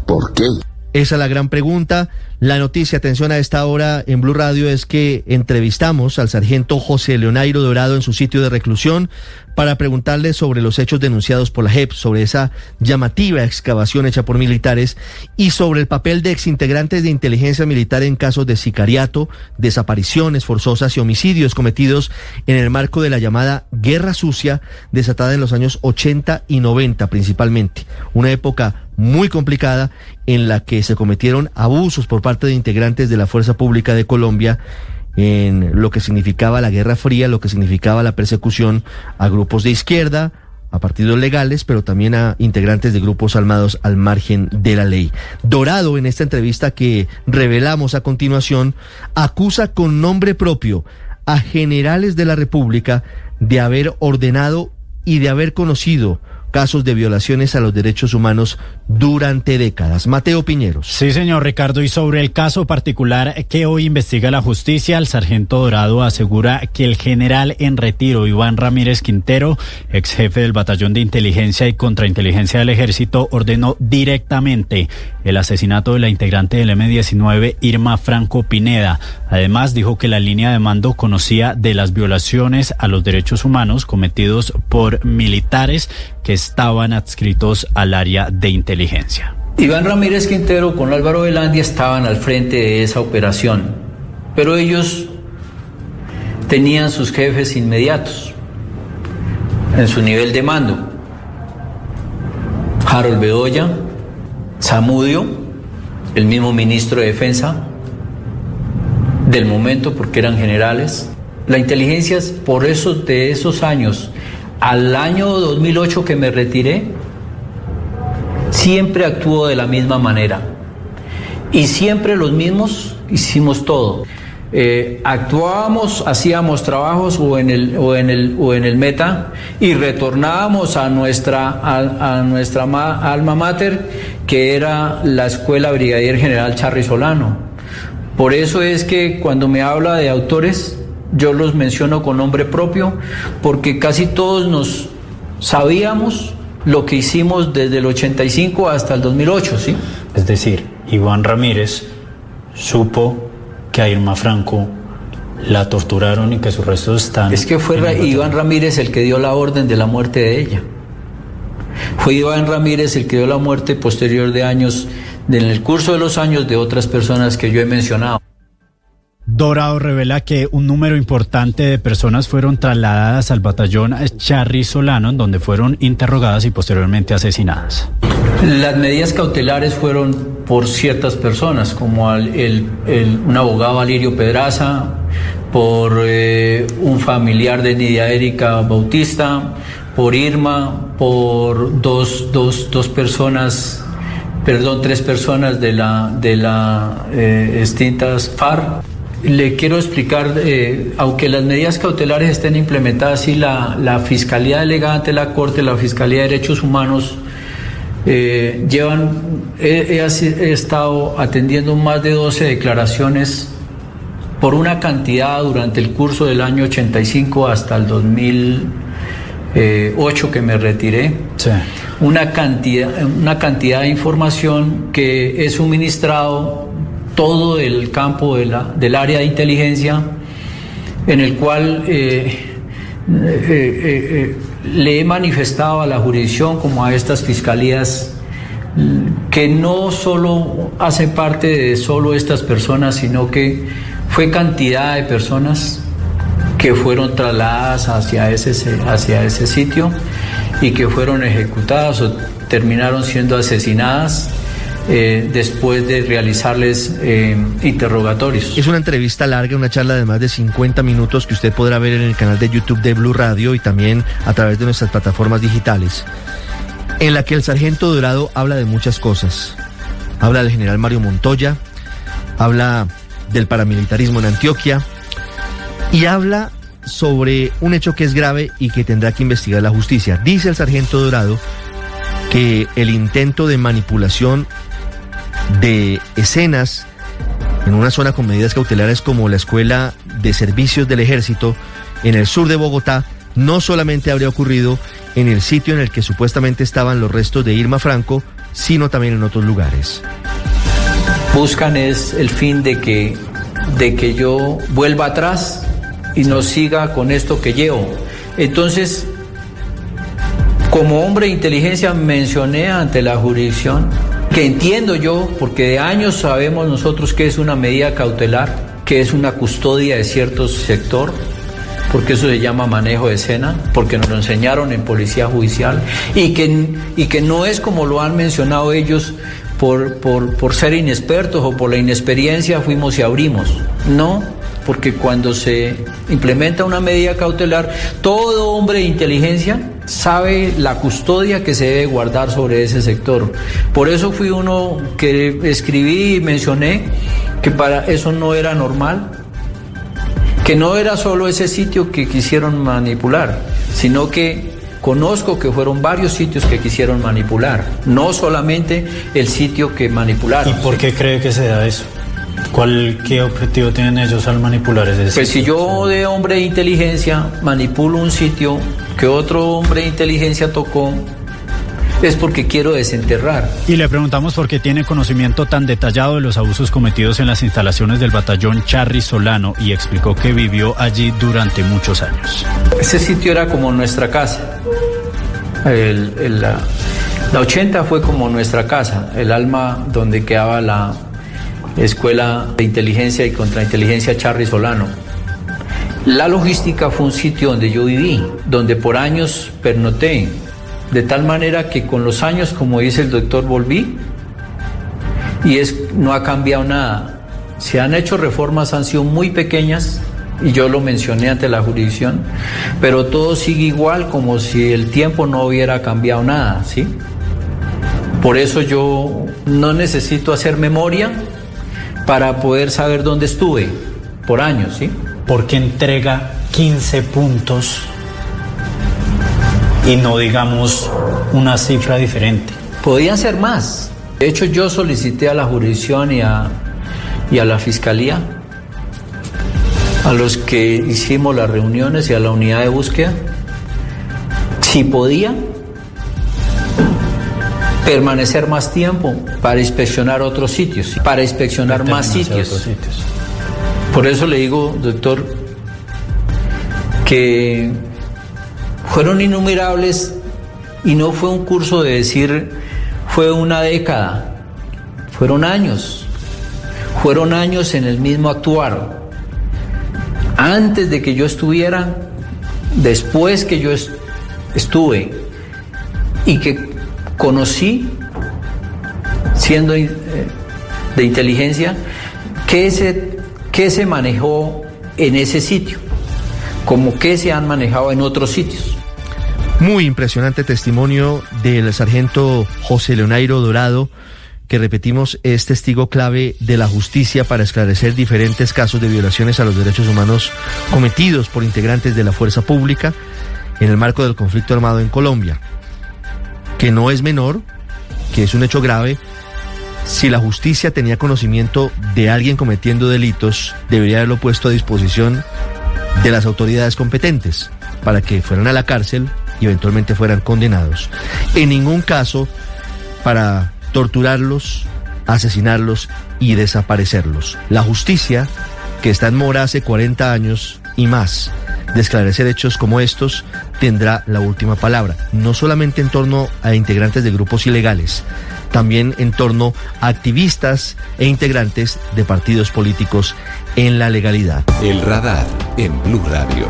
¿Por qué? Esa es la gran pregunta. La noticia, atención a esta hora en Blue Radio, es que entrevistamos al sargento José Leonairo Dorado en su sitio de reclusión para preguntarle sobre los hechos denunciados por la JEP, sobre esa llamativa excavación hecha por militares y sobre el papel de exintegrantes de inteligencia militar en casos de sicariato, desapariciones forzosas y homicidios cometidos en el marco de la llamada Guerra Sucia, desatada en los años 80 y 90 principalmente. Una época muy complicada en la que se cometieron abusos por parte de integrantes de la Fuerza Pública de Colombia en lo que significaba la Guerra Fría, lo que significaba la persecución a grupos de izquierda, a partidos legales, pero también a integrantes de grupos armados al margen de la ley. Dorado, en esta entrevista que revelamos a continuación, acusa con nombre propio a generales de la República de haber ordenado y de haber conocido casos de violaciones a los derechos humanos durante décadas. Mateo Piñeros. Sí, señor Ricardo, y sobre el caso particular que hoy investiga la justicia, el sargento Dorado asegura que el general en retiro, Iván Ramírez Quintero, ex jefe del Batallón de Inteligencia y Contrainteligencia del Ejército, ordenó directamente el asesinato de la integrante del M-19, Irma Franco Pineda. Además, dijo que la línea de mando conocía de las violaciones a los derechos humanos cometidos por militares que estaban adscritos al área de inteligencia. Iván Ramírez Quintero con Álvaro Velandia estaban al frente de esa operación, pero ellos tenían sus jefes inmediatos en su nivel de mando. Harold Bedoya, Zamudio, el mismo ministro de Defensa del momento, porque eran generales. La inteligencia, por eso de esos años, al año 2008 que me retiré, siempre actuó de la misma manera y siempre los mismos hicimos todo. Actuábamos, hacíamos trabajos o en el Meta y retornábamos a nuestra alma mater, que era la Escuela Brigadier General Charry Solano. Por eso es que cuando me habla de autores, yo los menciono con nombre propio, porque casi todos nos sabíamos lo que hicimos desde el 85 hasta el 2008, ¿sí? Es decir, Iván Ramírez supo que a Irma Franco la torturaron y que sus restos están... Es que fue Iván Ramírez el que dio la orden de la muerte de ella. Fue Iván Ramírez el que dio la muerte posterior de años, en el curso de los años, de otras personas que yo he mencionado. Dorado revela que un número importante de personas fueron trasladadas al batallón Charry Solano, en donde fueron interrogadas y posteriormente asesinadas. Las medidas cautelares fueron por ciertas personas, como un abogado, Alirio Pedraza, por un familiar de Nidia Erika Bautista, por Irma, por tres personas de la extintas FARC. Le quiero explicar, aunque las medidas cautelares estén implementadas y la Fiscalía Delegada ante la Corte, la Fiscalía de Derechos Humanos, he estado atendiendo más de 12 declaraciones por una cantidad durante el curso del año 85 hasta el 2008 que me retiré. Sí. Una cantidad de información que he suministrado todo el campo del área de inteligencia, en el cual le he manifestado a la jurisdicción como a estas fiscalías que no solo hacen parte de solo estas personas, sino que fue cantidad de personas que fueron trasladadas hacia ese sitio y que fueron ejecutadas o terminaron siendo asesinadas después de realizarles interrogatorios. Es una entrevista larga, una charla de más de 50 minutos que usted podrá ver en el canal de YouTube de Blue Radio y también a través de nuestras plataformas digitales, en la que el sargento Dorado habla de muchas cosas. Habla del general Mario Montoya, habla del paramilitarismo en Antioquia y habla sobre un hecho que es grave y que tendrá que investigar la justicia. Dice el sargento Dorado que el intento de manipulación de escenas en una zona con medidas cautelares como la Escuela de Servicios del Ejército en el sur de Bogotá no solamente habría ocurrido en el sitio en el que supuestamente estaban los restos de Irma Franco, sino también en otros lugares. Buscan es el fin de que yo vuelva atrás y no siga con esto que llevo. Entonces, como hombre de inteligencia mencioné ante la jurisdicción que entiendo yo, porque de años sabemos nosotros que es una medida cautelar, que es una custodia de cierto sector, porque eso se llama manejo de escena, porque nos lo enseñaron en policía judicial, y que no es como lo han mencionado ellos por ser inexpertos o por la inexperiencia fuimos y abrimos. No, porque cuando se implementa una medida cautelar, todo hombre de inteligencia sabe la custodia que se debe guardar sobre ese sector. Por eso fui uno que escribí y mencioné que para eso no era normal, que no era solo ese sitio que quisieron manipular, sino que conozco que fueron varios sitios que quisieron manipular, no solamente el sitio que manipularon. ¿Y por qué cree que se da eso? ¿Qué objetivo tienen ellos al manipular ese sitio? Pues si yo de hombre de inteligencia manipulo un sitio que otro hombre de inteligencia tocó, es porque quiero desenterrar. Y le preguntamos por qué tiene conocimiento tan detallado de los abusos cometidos en las instalaciones del batallón Charry Solano y explicó que vivió allí durante muchos años. Ese sitio era como nuestra casa. La 80 fue como nuestra casa, el alma donde quedaba la Escuela de Inteligencia y Contrainteligencia Charry Solano. La logística fue un sitio donde yo viví, donde por años pernoté, de tal manera que con los años, como dice el doctor, volví y no ha cambiado nada. Se han hecho reformas, han sido muy pequeñas y yo lo mencioné ante la jurisdicción, pero todo sigue igual, como si el tiempo no hubiera cambiado nada, ¿sí? Por eso yo no necesito hacer memoria para poder saber dónde estuve por años, ¿sí? ¿Por qué entrega 15 puntos y no, digamos, una cifra diferente? Podían ser más. De hecho, yo solicité a la jurisdicción y a la fiscalía, a los que hicimos las reuniones y a la unidad de búsqueda, si podía permanecer más tiempo para inspeccionar otros sitios, para inspeccionar más sitios. Por eso le digo, doctor, que fueron innumerables y no fue un curso de decir fue una década, fueron años en el mismo actuar. Antes de que yo estuviera, después que yo estuve y que conocí, siendo de inteligencia, qué se manejó en ese sitio, como que se han manejado en otros sitios. Muy impresionante testimonio del sargento José Leonairo Dorado, que repetimos es testigo clave de la justicia para esclarecer diferentes casos de violaciones a los derechos humanos cometidos por integrantes de la fuerza pública en el marco del conflicto armado en Colombia, que no es menor, que es un hecho grave. Si la justicia tenía conocimiento de alguien cometiendo delitos, debería haberlo puesto a disposición de las autoridades competentes para que fueran a la cárcel y eventualmente fueran condenados. En ningún caso para torturarlos, asesinarlos y desaparecerlos. La justicia, que está en mora hace 40 años y más de esclarecer hechos como estos, tendrá la última palabra, no solamente en torno a integrantes de grupos ilegales, también en torno a activistas e integrantes de partidos políticos en la legalidad. El Radar en Blue Radio.